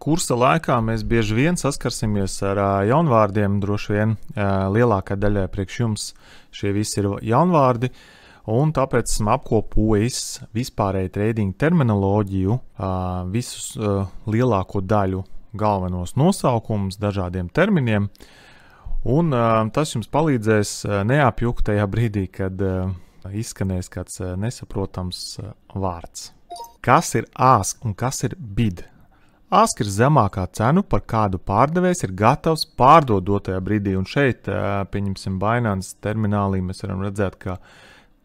Kursa laikā mēs bieži vien saskarsimies ar jaunvārdiem, droši vien lielākā daļa priekš jums šie visi ir jaunvārdi, un tāpēc esmu apkopojis vispārēju trading terminoloģiju, visus lielāko daļu galvenos nosaukumus dažādiem terminiem, un tas jums palīdzēs neapjukt tajā brīdī, kad izskanēs kāds nesaprotams vārds. Kas ir ask un kas ir bid? Ask ir zemākā cenu, par kādu pārdevējs ir gatavs pārdot dotajā brīdī, un šeit, pieņemsim, Binance terminālī, mēs varam redzēt, ka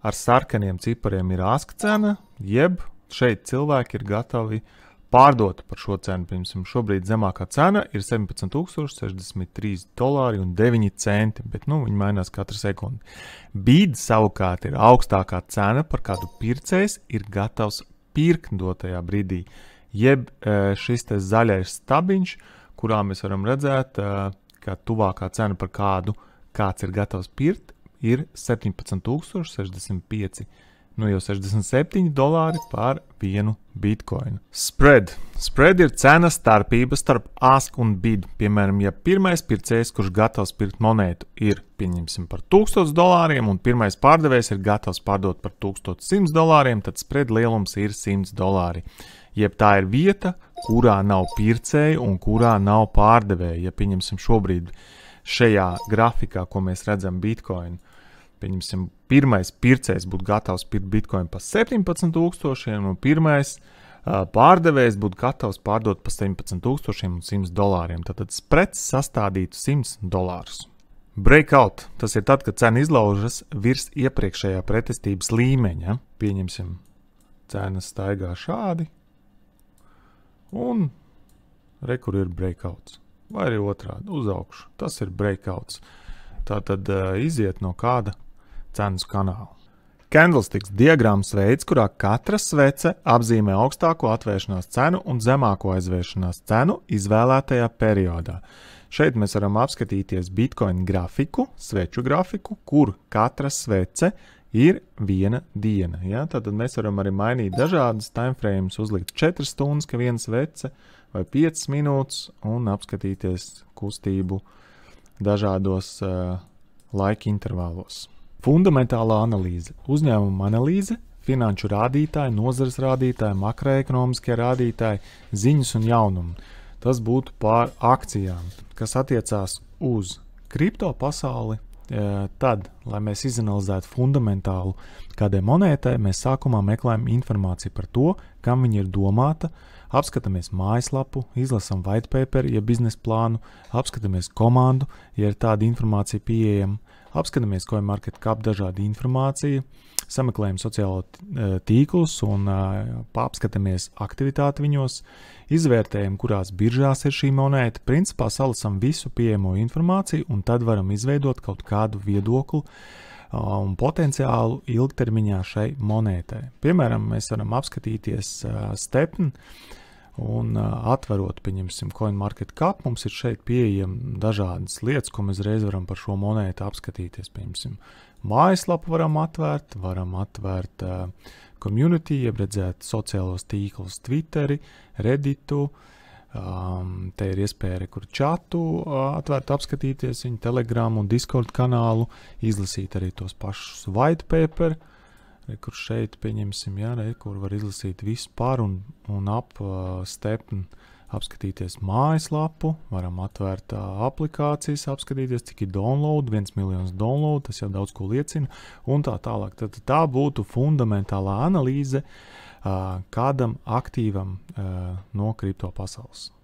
ar sarkaniem cipariem ir ask cena, jeb šeit cilvēki ir gatavi pārdot par šo cenu. Pieņemsim, šobrīd zemākā cena ir $17,063,09, bet, viņi mainās katru sekundi. Bid savukārt ir augstākā cena, par kādu pircējs ir gatavs pirkt dotajā brīdī. Jeb šis te zaļais stabiņš, kurā mēs varam redzēt, ka tuvākā cena par kādu kāds ir gatavs pirkt, ir $17,065, jau $67 par vienu bitcoinu. Spread. Spread ir cena starpība starp ask un bid. Piemēram, ja pirmais pircējs, kurš gatavs pirkt monētu, ir, pieņemsim, par $1000, un pirmais pārdevējs ir gatavs pārdot par $1100, tad spread lielums ir $100. Jeb tā ir vieta, kurā nav pircēju un kurā nav pārdevēju. Ja pieņemsim šobrīd šajā grafikā, ko mēs redzam bitcoinu, pieņemsim, pirmais pircējs būtu gatavs pirkt bitcoinu par 17,000, un pirmais pārdevējs būtu gatavs pārdot par $17,100. Tātad spreads sastādītu $100. Breakout. Tas ir tad, kad cena izlaužas virs iepriekšējā pretestības līmeņa. Pieņemsim, cena staigā šādi. Un kur ir breakouts, vai arī otrādi uz augšu. Tas ir breakouts. Tātad iziet no kāda cenas kanāla. Candlesticks diagrammas veids, kurā katra svece apzīmē augstāko atvēršanās cenu un zemāko aizvēršanās cenu izvēlētajā periodā. Šeit mēs varam apskatīties Bitcoin grafiku, sveču grafiku, kur katra svece ir viena diena. Ja? Tātad mēs varam arī mainīt dažādas timeframes, uzlikt 4 stundas, ka viena svece, vai 5 minūtes, un apskatīties kustību dažādos laika intervālos. Fundamentālā analīze. Uzņēmuma analīze, finanšu rādītāji, nozares rādītāji, makroekonomiskie rādītāji, ziņas un jaunumi. Tas būtu pār akcijām, kas attiecās uz kripto pasauli. Tad, lai mēs izanalizētu fundamentālu kādai monētai, mēs sākumā meklējam informāciju par to, kam viņa ir domāta, apskatāmies mājaslapu, izlasam white paper, ja biznesa plānu, apskatāmies komandu, ja ir tāda informācija pieejama, apskatāmies CoinMarketCap dažādu informāciju, sameklējam sociālo tīklus un apskatāmies aktivitāti viņos, izvērtējam, kurās biržās ir šī monēta, principā salasam visu pieejamo informāciju un tad varam izveidot kaut kādu viedokli un potenciālu ilgtermiņā šai monētai. Piemēram, mēs varam apskatīties stepni un atverot, pieņemsim, CoinMarketCap, mums ir šeit pieejami dažādas lietas, ko mēs reiz varam par šo monētu apskatīties, pieņemsim, mājaslapu varam atvērt community, jeb redzēt sociālos tīklus Twitteri, Redditu, te ir iespēja kur čatu atvērt, apskatīties viņu Telegram un Discord kanālu, izlasīt arī tos pašus white paper, kur šeit pieņemsim, kur var izlasīt visu par un ap stepni, apskatīties mājaslapu, varam atvērt aplikācijas, apskatīties, cik ir download, 1 miljons download, tas jau daudz ko liecina, un tā tālāk. Tad tā būtu fundamentālā analīze kādam aktīvam no kripto pasaules.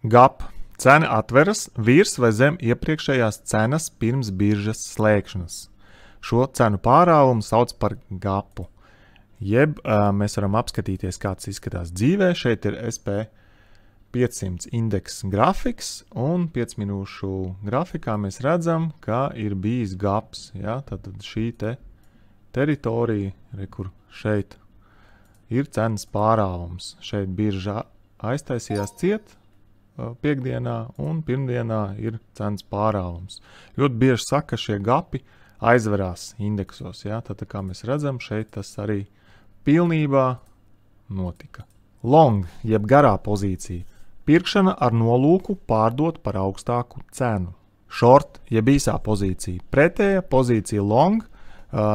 GAP. Cena atveras virs vai zem iepriekšējās cenas pirms biržas slēgšanas. Šo cenu pārāvumu sauc par gapu. Jeb mēs varam apskatīties, kāds izskatās dzīvē. Šeit ir SP500 indeks grafiks, un 5 minūšu grafikā mēs redzam, ka ir bijis gaps. Ja? Tātad šī teritorija, kur šeit ir cenas pārāvums. Šeit birža aiztaisījās ciet piekdienā, un pirmdienā ir cenas pārāvums. Ļoti bieži saka, ka šie gapi aizverās indeksos. Ja? Tad, kā mēs redzam, šeit tas arī pilnībā notika. Long, jeb garā pozīcija. Pirkšana ar nolūku pārdot par augstāku cenu. Short, jeb īsā pozīcija. Pretēja pozīcija long,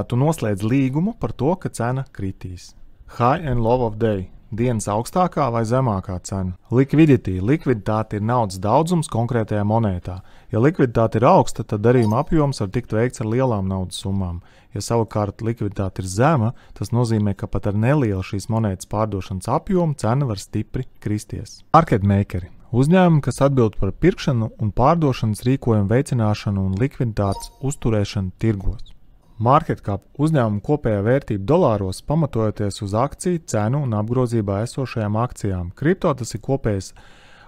tu noslēdz līgumu par to, ka cena kritīs. High and low of day. Dienas augstākā vai zemākā cena. Liquidity. Likviditāte ir naudas daudzums konkrētajā monētā. Ja likviditāte ir augsta, tad darījuma apjoms var tikt veikts ar lielām naudas summām. Ja savukārt likviditāte ir zema, tas nozīmē, ka pat ar nelielu šīs monētas pārdošanas apjomu cena var stipri kristies. Market makeri. Uzņēmumi, kas atbild par pirkšanu un pārdošanas rīkojumu veicināšanu un likviditātes uzturēšanu tirgos. Market cap uzņēmuma kopējā vērtība dolāros pamatojoties uz akciju, cenu un apgrozībā esošajām akcijām. Kripto tas ir kopējs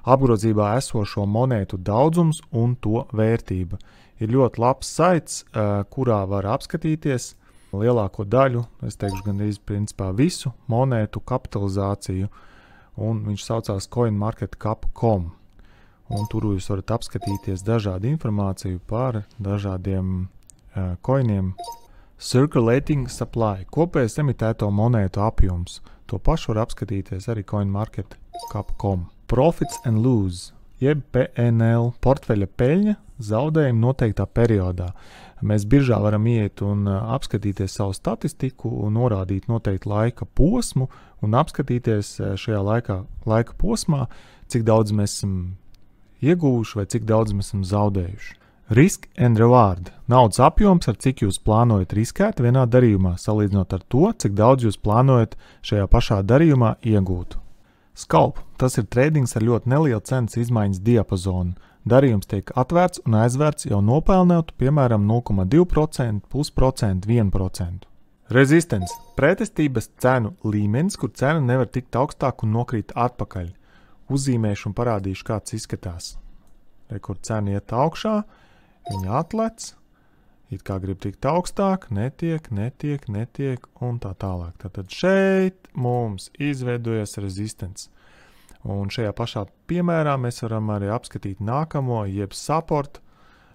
apgrozībā esošo monētu daudzums un to vērtība. Ir ļoti labs saits, kurā var apskatīties lielāko daļu, es teikšu gandrīz principā visu monētu kapitalizāciju, un viņš saucās coinmarketcap.com. Un tur jūs varat apskatīties dažādu informāciju par dažādiem coiniem. Circulating supply, kopējais emitēto monētu apjoms. To pašu var apskatīties arī coinmarketcap.com. Profits and lose, jeb PNL, portfeļa peļņa, zaudējumi noteiktā periodā. Mēs biržā varam iet un apskatīties savu statistiku un norādīt noteiktu laika posmu un apskatīties šajā laika posmā, cik daudz mēs esam ieguvuši vai cik daudz mēs esam zaudējuši. Risk and reward. Naudas apjoms, ar cik jūs plānojat riskēt vienā darījumā, salīdzinot ar to, cik daudz jūs plānojat šajā pašā darījumā iegūt. Scalp. Tas ir tradings ar ļoti nelielu cenas izmaiņas diapazonu. Darījums tiek atvērts un aizvērts jau nopelnot, piemēram, 0,2%, 0,5%, 1%. Resistance. Pretestības cenu līmenis, kur cena nevar tikt augstāk un nokrīt atpakaļ. Uzzīmēšu un parādīšu, kāds izskatās. Kur cena iet augšā, viņa atlec, it kā grib tikt augstāk, netiek, un tā tālāk. Tātad šeit mums izveidojas resistance. Un šajā pašā piemērā mēs varam arī apskatīt nākamo, jeb support,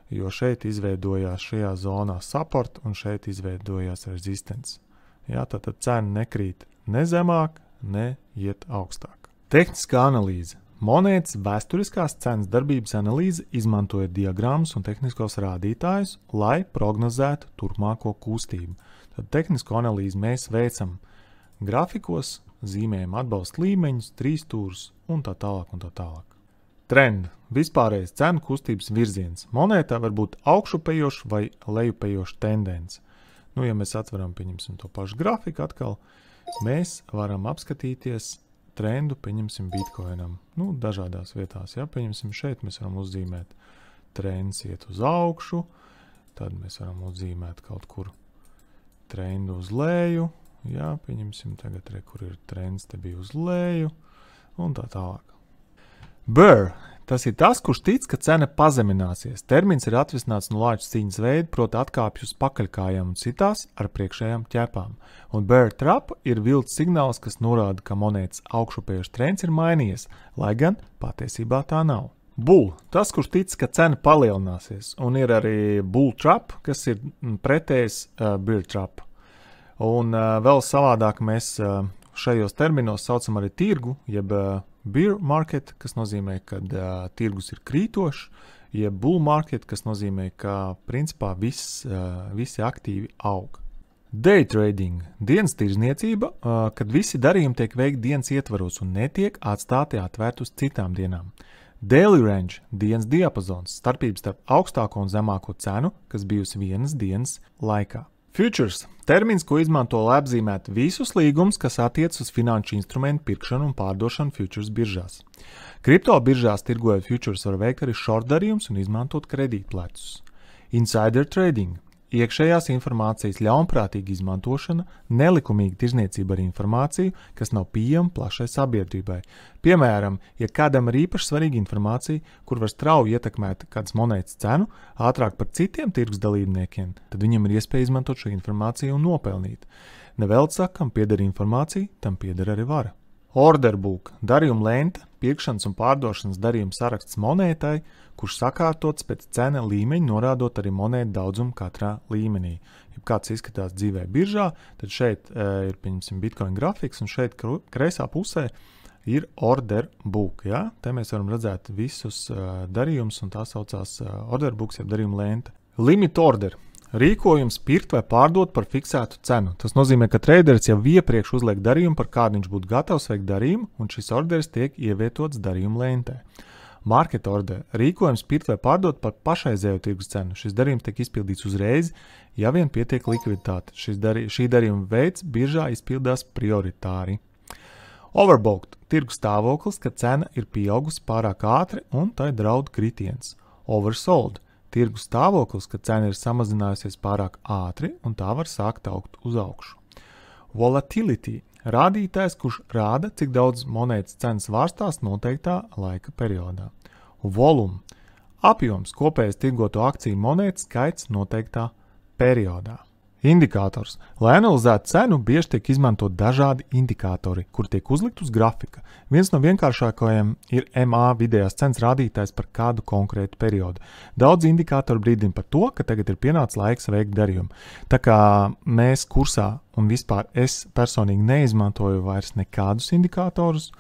jo šeit izveidojās šajā zonā support un šeit izveidojās resistance. Jā, tātad cena nekrīt ne zemāk, ne iet augstāk. Tehniskā analīze. Monētas vēsturiskās cenas darbības analīze izmantoja diagrammas un tehniskos rādītājus, lai prognozētu turpmāko kustību. Tad tehnisko analīzi mēs veicam grafikos, zīmējam atbalsta līmeņus, trīsstūrus un tā tālāk un tā tālāk. Trend. Vispārējais cenu kustības virziens. Monētā var būt augšupejoša vai lejupējoša tendence. Ja mēs atveram, pieņemsim to pašu grafiku atkal, mēs varam apskatīties trendu, pieņemsim Bitcoinam. Dažādās vietās, ja pieņemsim šeit, mēs varam uzzīmēt trends iet uz augšu, tad mēs varam uzzīmēt kaut kur trendu uz leju, ja pieņemsim tagad, kur ir trends, te bija uz leju, un tā tālāk. Bear. Tas ir tas, kurš tic, ka cena pazemināsies. Termins ir atvisināts no lāču cīņas veida, proti atkāpju uz pakaļkājām un citās ar priekšējām ķepām. Un bear trap ir vilts signāls, kas norāda, ka monētas augšupējošs trends ir mainījies, lai gan patiesībā tā nav. Bull. Tas, kurš tic, ka cena palielināsies. Un ir arī bull trap, kas ir pretējs bear trap. Un vēl savādāk mēs šajos terminos saucam arī tirgu, jeb bear market, kas nozīmē, ka tirgus ir krītošs, jeb bull market, kas nozīmē, ka principā visi aktīvi aug. Day trading – dienas tirzniecība, kad visi darījumi tiek veikti dienas ietvaros un netiek atstāti atvērt uz citām dienām. Daily range – dienas diapazons, starpības starp augstāko un zemāko cenu, kas bijusi vienas dienas laikā. Futures – termins, ko izmanto, lai apzīmētu visus līgumus, kas attiec uz finanšu instrumentu pirkšanu un pārdošanu futures biržās. Kripto biržās tirgojot futures var veikt arī short darījumus un izmantot kredītplecus. Insider trading – iekšējās informācijas ļaunprātīga izmantošana, nelikumīga tirzniecība ar informāciju, kas nav pieejama plašai sabiedrībai. Piemēram, ja kādam ir īpaši svarīga informācija, kur var strauji ietekmēt kādas monētas cenu, ātrāk par citiem tirgus dalībniekiem, tad viņam ir iespēja izmantot šo informāciju un nopelnīt. Nevelc saka, kam pieder informācija, tam pieder arī vara. Order book – darījuma lente, pirkšanas un pārdošanas darījuma saraksts monētai, kurš sakārtots pēc cena līmeņa, norādot arī monētu daudzumu katrā līmenī. Ja kāds izskatās dzīvē biržā, tad šeit ir, pieņemsim, Bitcoin grafiks, un šeit kreisā pusē ir order book. Ja? Te mēs varam redzēt visus darījumus, un tā saucās order books, jeb darījuma lente. Limit order. Rīkojums pirkt vai pārdot par fiksētu cenu. Tas nozīmē, ka traderis jau iepriekš uzliek darījumu, par kādu viņš būtu gatavs veikt darījumu, un šis orderis tiek ievietots darījuma lentē. Market order. Rīkojums pirkt vai pārdot par pašreizējo tirgus cenu. Šis darījums tiek izpildīts uzreiz, ja vien pietiek likviditāte. Šī darījuma veids biržā izpildās prioritāri. Overbought. Tirgus stāvoklis, ka cena ir pieaugusi pārāk ātri un tai draud kritiens. Oversold. Tirgus stāvoklis, ka cena ir samazinājusies pārāk ātri un tā var sākt augt uz augšu. Volatility. Rādītājs, kurš rāda, cik daudz monētas cenas vārstās noteiktā laika periodā. Volume. Apjoms, kopējais tirgoto akciju monētas skaits noteiktā periodā. Indikators. Lai analizētu cenu, bieži tiek izmantot dažādi indikatori, kur tiek uzlikt uz grafika. Viens no vienkāršākajiem ir MA vidējās cenas rādītājs par kādu konkrētu periodu. Daudz indikātoru brīdina par to, ka tagad ir pienācis laiks veikt darījumu. Tā kā mēs kursā un vispār es personīgi neizmantoju vairs nekādus indikātorus,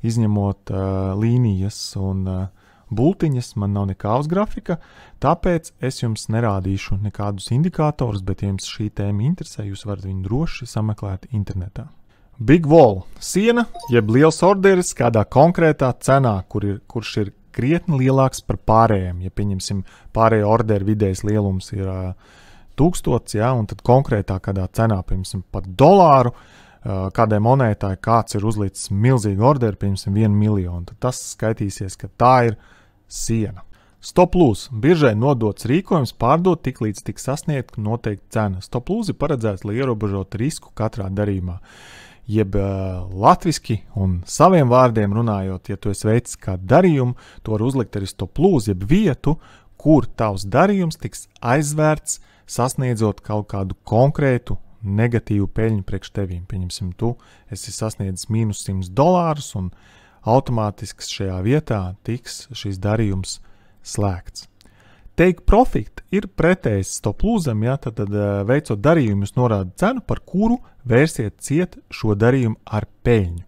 izņemot līnijas un bultiņas, man nav nekā uz grafika, tāpēc es jums nerādīšu nekādus indikātorus, bet ja jums šī tēma interesē, jūs varat viņu droši sameklēt internetā. Big wall – siena, jeb liels orderis kādā konkrētā cenā, kurš ir krietni lielāks par pārējiem. Ja pieņemsim pārējo orderu vidējais lielums ir 1000, ja, un tad konkrētā kādā cenā, pieņemsim pat $1, kādai monētai kāds ir uzlicis milzīgu orderu, pieņemsim 1 miljonu, tad tas skaitīsies, ka tā ir siena. Stop loss. Biržai nodots rīkojums pārdot tik līdz tik sasniegt noteikti cena. Stop loss ir paredzēts, lai ierobežotu risku katrā darījumā. Jeb latviski un saviem vārdiem runājot, ja tu esi veicis kādu darījumu, to var uzlikt arī stop loss, jeb vietu, kur tavs darījums tiks aizvērts, sasniedzot kaut kādu konkrētu negatīvu peļņu priekš tevīm. Pieņemsim, tu esi sasniedzis -$100 un automātiski šajā vietā tiks šis darījums slēgts. Take profit ir pretējs stop lossam, ja, tad veicot darījumus norāda cenu, par kuru vērsiet ciet šo darījumu ar peļņu.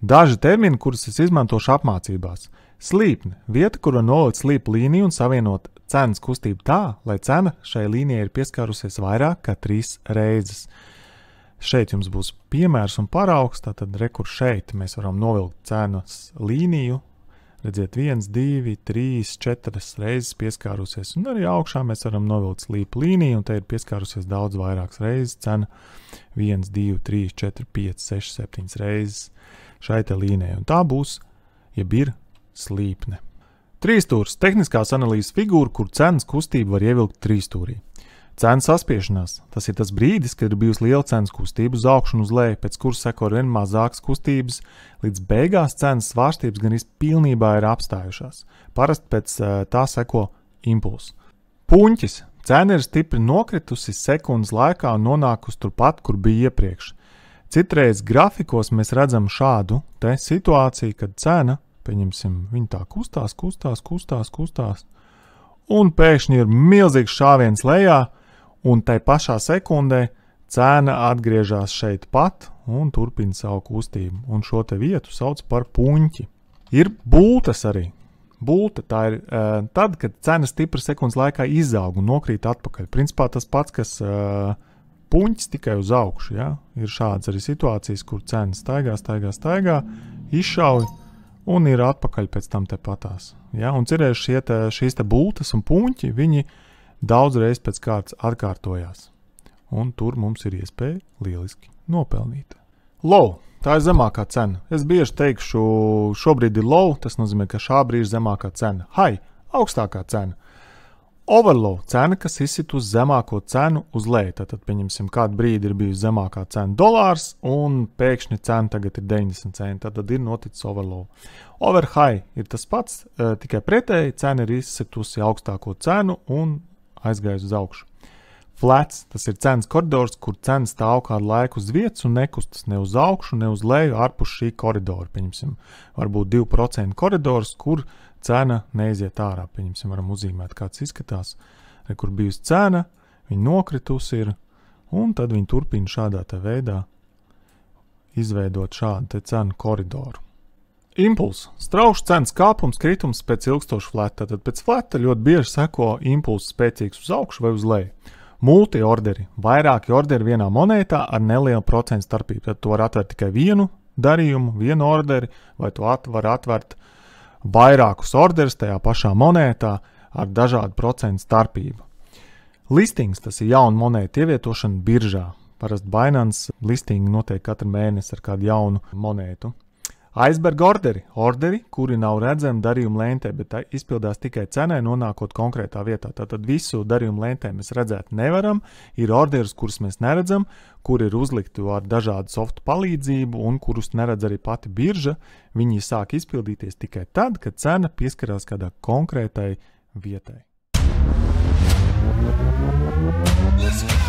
Daži termini, kurus es izmantošu apmācībās. Slīpne – vieta, kur var nolikt slīpu līniju un savienot cenas kustību tā, lai cena šai līnijai ir pieskārusies vairāk kā 3 reizes. Šeit jums būs piemērs un paraugs, tātad rekur šeit mēs varam novilkt cenas līniju, redziet 1, 2, 3, 4 reizes pieskārusies, un arī augšā mēs varam novilkt slīpu līniju, un te ir pieskārusies daudz vairākas reizes cena 1, 2, 3, 4, 5, 6, 7 reizes šai te līnijai, un tā būs, ja ir slīpne. Trīsstūrs – tehniskās analīzes figūra, kur cenas kustību var ievilkt trīsstūrī. Cenas saspiešanās – tas ir tas brīdis, kad ir bijusi liela cenas kustība uz augšu un uz leju, pēc kuras seko vien mazākas kustības, līdz beigās cenas svārstības gan pilnībā ir apstājušās. Parasti pēc tā seko impulss. Puņķis – cena ir stipri nokritusi sekundes laikā un nonākusi turpat, kur bija iepriekš. Citreiz grafikos mēs redzam šādu te situāciju, kad cena, pieņemsim, viņa tā kustās, un pēkšņi ir milzīgs šāviens lejā, un tai pašā sekundē cena atgriežas šeit pat un turpina savu kustību. Un šo te vietu sauc par puņķi. Ir bultas arī. Bulta tā ir tad, kad cena stipri sekundes laikā izaug un nokrīt atpakaļ. Principā tas pats, kas puņķis tikai uz augšu. Ja? Ir šādas arī situācijas, kur cena staigā, izšauj un ir atpakaļ pēc tam te patās. Ja? Un cerēs šīs te bultas un puņķi, viņi daudz reiz pēc kārtas atkārtojās. Un tur mums ir iespēja lieliski nopelnīt. Low. Tā ir zemākā cena. Es bieži teikšu, šobrīd ir low, tas nozīmē, ka šā brīža zemākā cena. High. Augstākā cena. Overlow. Cena, kas izsit uz zemāko cenu uz leju. Tad pieņemsim, kādu brīdi ir bijusi zemākā cena $1 un pēkšņi cena tagad ir 90 centi. Tad ir noticis overlow. Overhigh ir tas pats, tikai pretēji cena ir izsitusi augstāko cenu un aizgājusi uz augšu. Flats, tas ir cenas koridors, kur cena stāv kādu laiku uz vietas un nekustas ne uz augšu, ne uz leju ārpus šī koridora. Pieņemsim, varbūt 2% koridors, kur cena neiziet ārā. Pieņemsim, varam uzzīmēt, kāds izskatās, kur bijusi cena, viņa nokritusi ir, un tad viņa turpina šādā te veidā izveidot šādu te cenu koridoru. Impulss. Strauši cenas kāpums, kritums pēc ilgstoša fleta. Tad pēc fleta ļoti bieži seko impulss spēcīgs uz augšu vai uz leju. Multi-orderi. Vairāki orderi vienā monētā ar nelielu procentu starpību. Tad tu vari atvērt tikai vienu darījumu, vienu orderi, vai tu vari atvērt vairākus orderus tajā pašā monētā ar dažādu procentu starpību. Listings, tas ir jauna monēta ievietošana biržā. Parasti Binance listingi notiek katru mēnesi ar kādu jaunu monētu. Iceberg orderi, kuri nav redzami darījuma lentē, bet izpildās tikai cenai nonākot konkrētā vietā. Tātad visu darījumu lentē mēs redzēt nevaram, ir orderis, kurus mēs neredzam, kuri ir uzlikti ar dažādu softu palīdzību un kurus neredz arī pati birža. Viņi sāk izpildīties tikai tad, kad cena pieskarās kādā konkrētai vietai. Let's go.